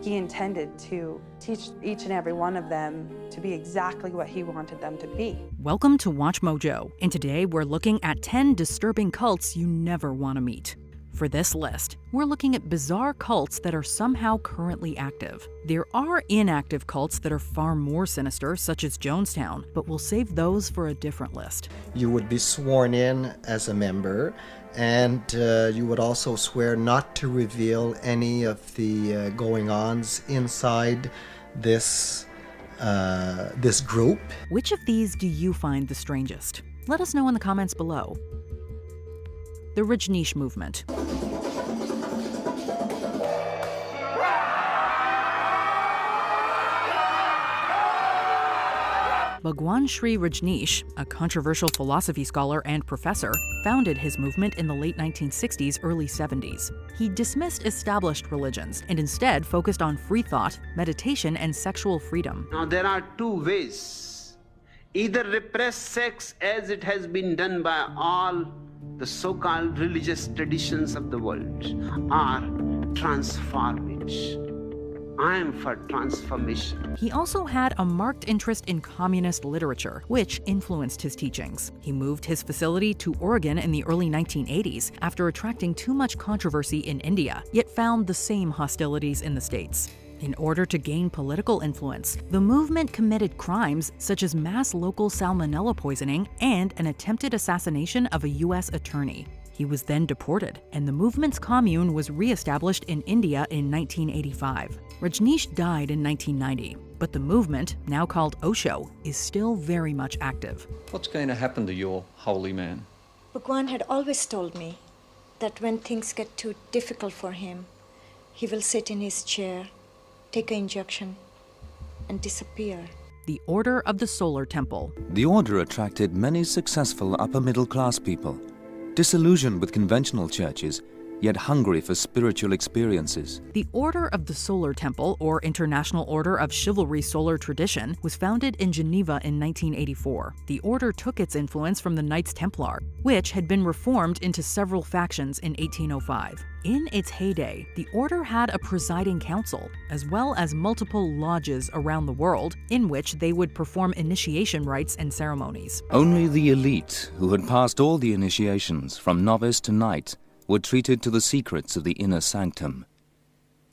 He intended to teach each and every one of them to be exactly what he wanted them to be. Welcome to Watch Mojo, and today we're looking at 10 disturbing cults you never want to meet. For this list, we're looking at bizarre cults that are somehow currently active. There are inactive cults that are far more sinister, such as Jonestown, but we'll save those for a different list. You would be sworn in as a member, and you would also swear not to reveal any of the going-ons inside this group. Which of these do you find the strangest? Let us know in the comments below. The Rajneesh movement. Bhagwan Shree Rajneesh, a controversial philosophy scholar and professor, founded his movement in the late 1960s, early 70s. He dismissed established religions and instead focused on free thought, meditation, and sexual freedom. Now there are two ways. Either repress sex as it has been done by all the so-called religious traditions of the world, or transform it. I am for transformation. He also had a marked interest in communist literature, which influenced his teachings. He moved his facility to Oregon in the early 1980s after attracting too much controversy in India, yet found the same hostilities in the States. In order to gain political influence, the movement committed crimes such as mass local salmonella poisoning and an attempted assassination of a U.S. attorney. He was then deported, and the movement's commune was re-established in India in 1985. Rajneesh died in 1990, but the movement, now called Osho, is still very much active. What's going to happen to your holy man? Bhagwan had always told me that when things get too difficult for him, he will sit in his chair, take an injection, and disappear. The Order of the Solar Temple. The order attracted many successful upper-middle-class people, disillusioned with conventional churches, yet hungry for spiritual experiences. The Order of the Solar Temple, or International Order of Chivalry Solar Tradition, was founded in Geneva in 1984. The order took its influence from the Knights Templar, which had been reformed into several factions in 1805. In its heyday, the order had a presiding council, as well as multiple lodges around the world, in which they would perform initiation rites and ceremonies. Only the elite, who had passed all the initiations from novice to knight, were treated to the secrets of the inner sanctum.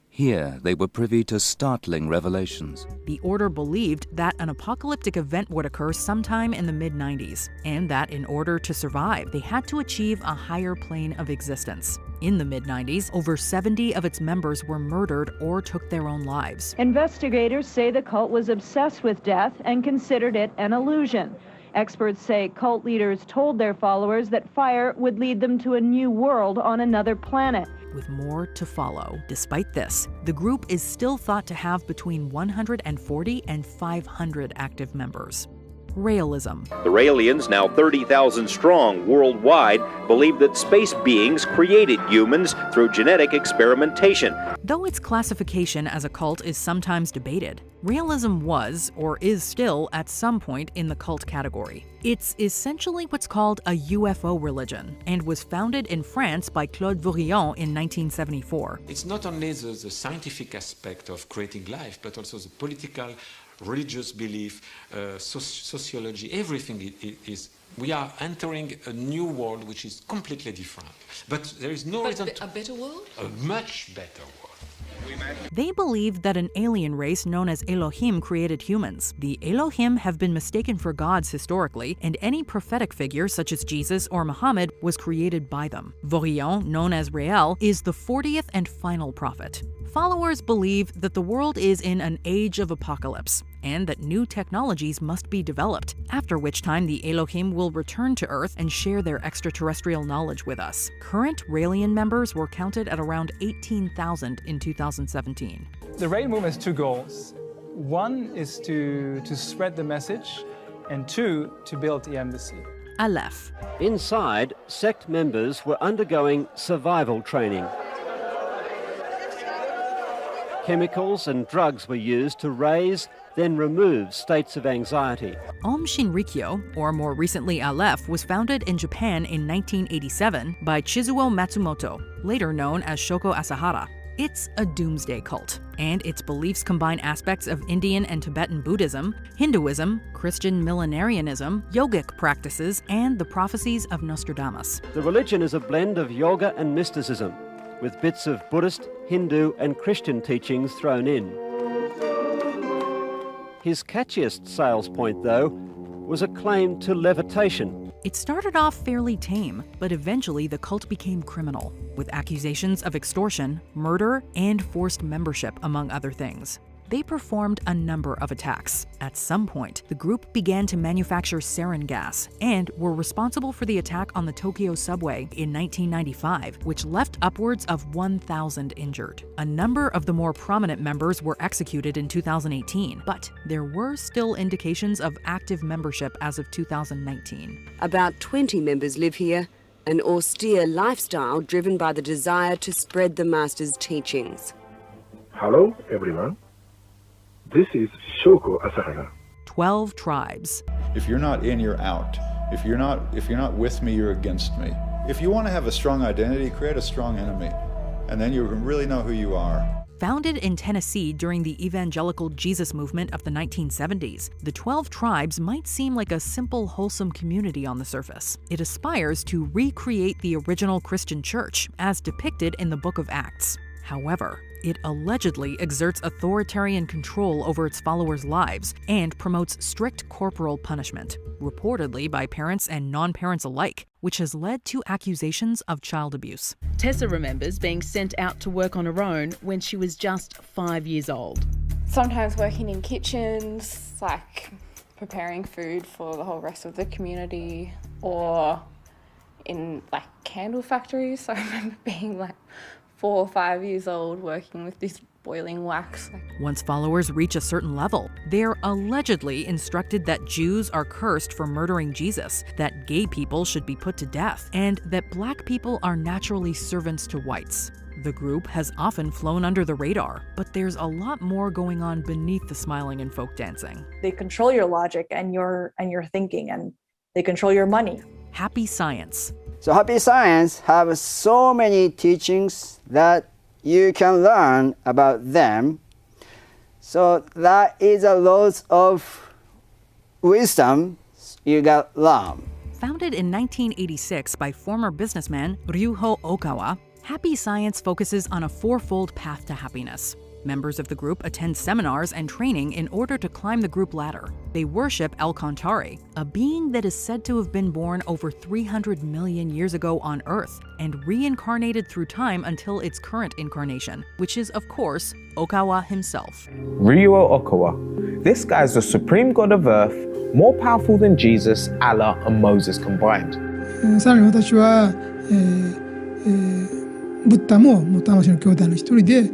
Here, they were privy to startling revelations. The order believed that an apocalyptic event would occur sometime in the mid-90s, and that in order to survive, they had to achieve a higher plane of existence. In the mid-90s, over 70 of its members were murdered or took their own lives. Investigators say the cult was obsessed with death and considered it an illusion. Experts say cult leaders told their followers that fire would lead them to a new world on another planet. With more to follow. Despite this, the group is still thought to have between 140 and 500 active members. Raelism. The Raelians, now 30,000 strong worldwide, believe that space beings created humans through genetic experimentation. Though its classification as a cult is sometimes debated, Raelism was, or is still, at some point in the cult category. It's essentially what's called a UFO religion, and was founded in France by Claude Vorilhon in 1974. It's not only the scientific aspect of creating life, but also the political, religious belief, sociology, everything is. We are entering a new world which is completely different. But there is no reason to... A better world? A much better world. They believe that an alien race known as Elohim created humans. The Elohim have been mistaken for gods historically, and any prophetic figure such as Jesus or Muhammad was created by them. Vorilhon, known as Rael, is the 40th and final prophet. Followers believe that the world is in an age of apocalypse, and that new technologies must be developed, after which time the Elohim will return to Earth and share their extraterrestrial knowledge with us. Current Raelian members were counted at around 18,000 in 2017. The Rael movement has two goals. One is to spread the message, and two, to build the embassy. Aleph. Inside, sect members were undergoing survival training. Chemicals and drugs were used to raise, then remove states of anxiety. Aum Shinrikyo, or more recently Aleph, was founded in Japan in 1987 by Chizuo Matsumoto, later known as Shoko Asahara. It's a doomsday cult, and its beliefs combine aspects of Indian and Tibetan Buddhism, Hinduism, Christian millenarianism, yogic practices, and the prophecies of Nostradamus. The religion is a blend of yoga and mysticism, with bits of Buddhist, Hindu, and Christian teachings thrown in. His catchiest sales point, though, was a claim to levitation. It started off fairly tame, but eventually the cult became criminal, with accusations of extortion, murder, and forced membership, among other things. They performed a number of attacks. At some point, the group began to manufacture sarin gas and were responsible for the attack on the Tokyo subway in 1995, which left upwards of 1,000 injured. A number of the more prominent members were executed in 2018, but there were still indications of active membership as of 2019. About 20 members live here, an austere lifestyle driven by the desire to spread the Master's teachings. Hello, everyone. This is Shoko Asahara. 12 tribes. If you're not in, you're out. If you're not with me, you're against me. If you want to have a strong identity, create a strong enemy, and then you really know who you are. Founded in Tennessee during the evangelical Jesus movement of the 1970s, the 12 tribes might seem like a simple, wholesome community on the surface. It aspires to recreate the original Christian church, as depicted in the Book of Acts. However, it allegedly exerts authoritarian control over its followers' lives and promotes strict corporal punishment, reportedly by parents and non-parents alike, which has led to accusations of child abuse. Tessa remembers being sent out to work on her own when she was just 5 years old. Sometimes working in kitchens, like preparing food for the whole rest of the community, or in like candle factories. So I remember being like 4 or 5 years old working with this boiling wax. Once followers reach a certain level, they're allegedly instructed that Jews are cursed for murdering Jesus, that gay people should be put to death, and that black people are naturally servants to whites. The group has often flown under the radar, but there's a lot more going on beneath the smiling and folk dancing. They control your logic and your thinking, and they control your money. Happy Science. So Happy Science have so many teachings that you can learn about them. So that is a lot of wisdom you got learn. Founded in 1986 by former businessman Ryuho Okawa, Happy Science focuses on a fourfold path to happiness. Members of the group attend seminars and training in order to climb the group ladder. They worship El Kantari, a being that is said to have been born over 300 million years ago on Earth and reincarnated through time until its current incarnation, which is, of course, Okawa himself. Ryuho Okawa. This guy is the supreme god of Earth, more powerful than Jesus, Allah, and Moses combined. さらに私は、ブッダも魂の兄弟の一人で、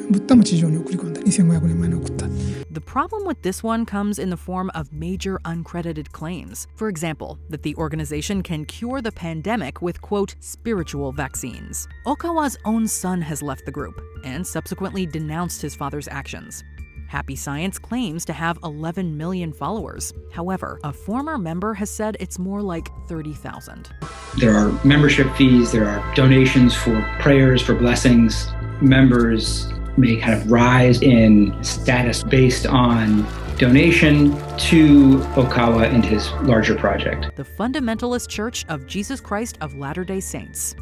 ブッダも地上に送り込んだ。2500年前に送った。 The problem with this one comes in the form of major uncredited claims. For example, that the organization can cure the pandemic with, quote, spiritual vaccines. Okawa's own son has left the group and subsequently denounced his father's actions. Happy Science claims to have 11 million followers. However, a former member has said it's more like 30,000. There are membership fees, there are donations for prayers, for blessings. Members may kind of rise in status based on donation to Okawa and his larger project. The Fundamentalist Church of Jesus Christ of Latter-day Saints.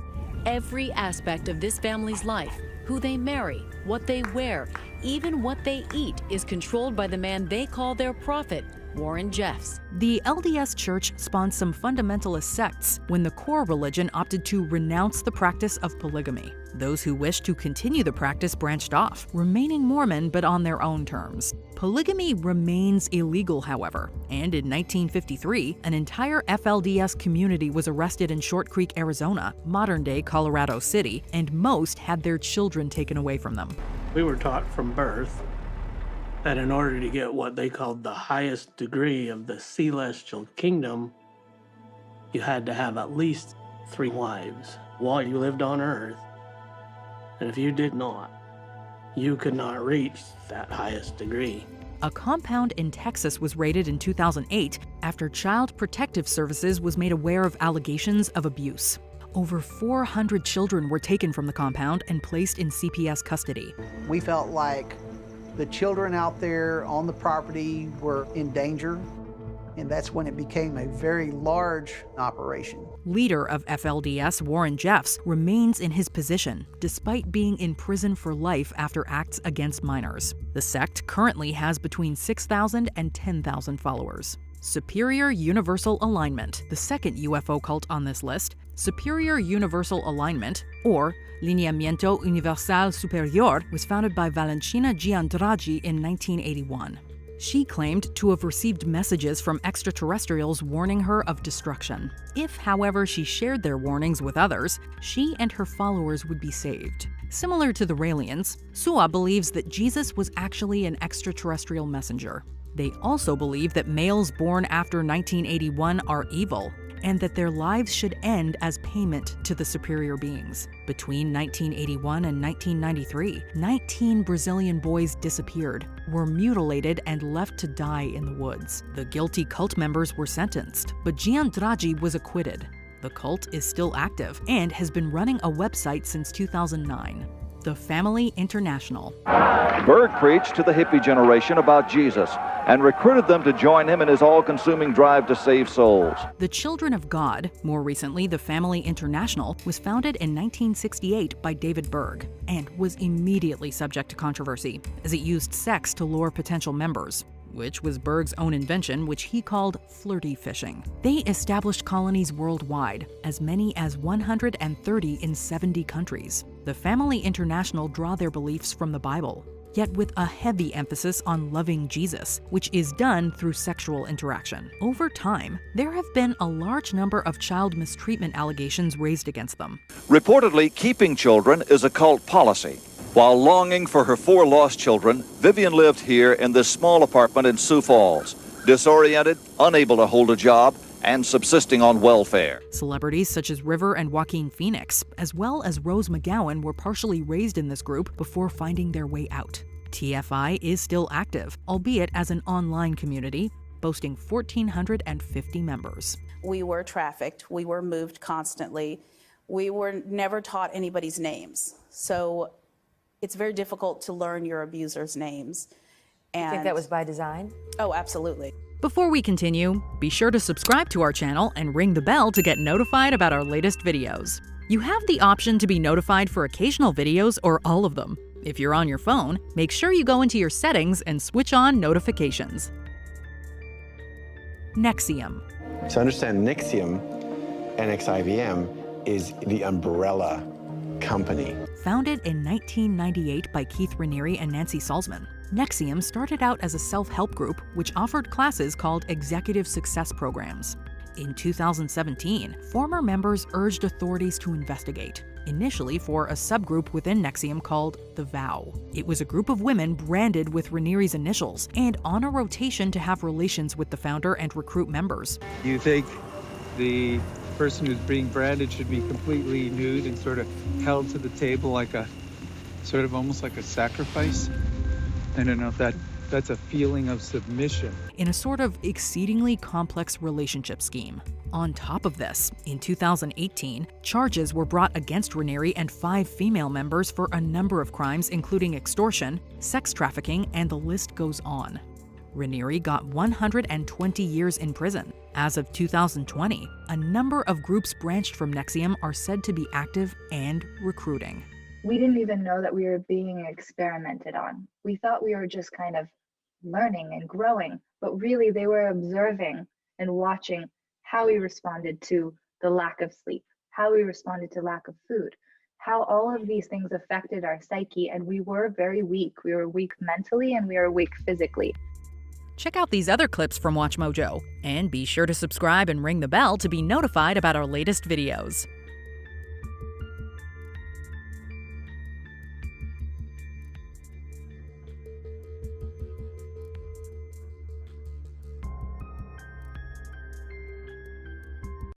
Every aspect of this family's life, who they marry, what they wear, even what they eat, is controlled by the man they call their prophet, Warren Jeffs. The LDS Church spawned some fundamentalist sects when the core religion opted to renounce the practice of polygamy. Those who wished to continue the practice branched off, remaining Mormon but on their own terms. Polygamy remains illegal, however, and in 1953, an entire FLDS community was arrested in Short Creek, Arizona, modern-day Colorado City, and most had their children taken away from them. We were taught from birth that in order to get what they called the highest degree of the celestial kingdom, you had to have at least 3 wives while you lived on earth. And if you did not, you could not reach that highest degree. A compound in Texas was raided in 2008 after Child Protective Services was made aware of allegations of abuse. over 400 children were taken from the compound and placed in CPS custody. We felt like the children out there on the property were in danger, and that's when it became a very large operation. Leader of FLDS, Warren Jeffs, remains in his position, despite being in prison for life after acts against minors. The sect currently has between 6,000 and 10,000 followers. Superior Universal Alignment, the second UFO cult on this list. Superior Universal Alignment, or Lineamiento Universal Superior, was founded by Valentina Giandraghi in 1981. She claimed to have received messages from extraterrestrials warning her of destruction. If, however, she shared their warnings with others, she and her followers would be saved. Similar to the Raelians, SUA believes that Jesus was actually an extraterrestrial messenger. They also believe that males born after 1981 are evil, and that their lives should end as payment to the superior beings. Between 1981 and 1993, 19 Brazilian boys disappeared, were mutilated, and left to die in the woods. The guilty cult members were sentenced, but Giandraghi was acquitted. The cult is still active and has been running a website since 2009. The Family International. Berg preached to the hippie generation about Jesus and recruited them to join him in his all-consuming drive to save souls. The Children of God, more recently the Family International, was founded in 1968 by David Berg and was immediately subject to controversy, as it used sex to lure potential members, which was Berg's own invention, which he called flirty fishing. They established colonies worldwide, as many as 130 in 70 countries. The Family International draw their beliefs from the Bible, yet with a heavy emphasis on loving Jesus, which is done through sexual interaction. Over time, there have been a large number of child mistreatment allegations raised against them. Reportedly, keeping children is a cult policy. While longing for her 4 lost children, Vivian lived here in this small apartment in Sioux Falls, disoriented, unable to hold a job, and subsisting on welfare. Celebrities such as River and Joaquin Phoenix, as well as Rose McGowan, were partially raised in this group before finding their way out. TFI is still active, albeit as an online community, boasting 1,450 members. We were trafficked, we were moved constantly, we were never taught anybody's names. So it's very difficult to learn your abusers' names. And you think that was by design? Oh, absolutely. Before we continue, be sure to subscribe to our channel and ring the bell to get notified about our latest videos. You have the option to be notified for occasional videos or all of them. If you're on your phone, make sure you go into your settings and switch on notifications. NXIVM. To understand NXIVM, NXIVM is the umbrella company. Founded in 1998 by Keith Raniere and Nancy Salzman, NXIVM started out as a self-help group which offered classes called Executive Success Programs. In 2017, former members urged authorities to investigate, initially for a subgroup within NXIVM called The Vow. It was a group of women branded with Raniere's initials and on a rotation to have relations with the founder and recruit members. You think the person who's being branded should be completely nude and sort of held to the table like a, sort of almost like a sacrifice? I don't know if that's a feeling of submission. In a sort of exceedingly complex relationship scheme. On top of this, in 2018, charges were brought against Raniere and 5 female members for a number of crimes including extortion, sex trafficking, and the list goes on. Raniere got 120 years in prison. As of 2020, a number of groups branched from NXIVM are said to be active and recruiting. We didn't even know that we were being experimented on. We thought we were just kind of learning and growing, but really they were observing and watching how we responded to the lack of sleep, how we responded to lack of food, how all of these things affected our psyche, and we were very weak. We were weak mentally and we were weak physically. Check out these other clips from WatchMojo, and be sure to subscribe and ring the bell to be notified about our latest videos.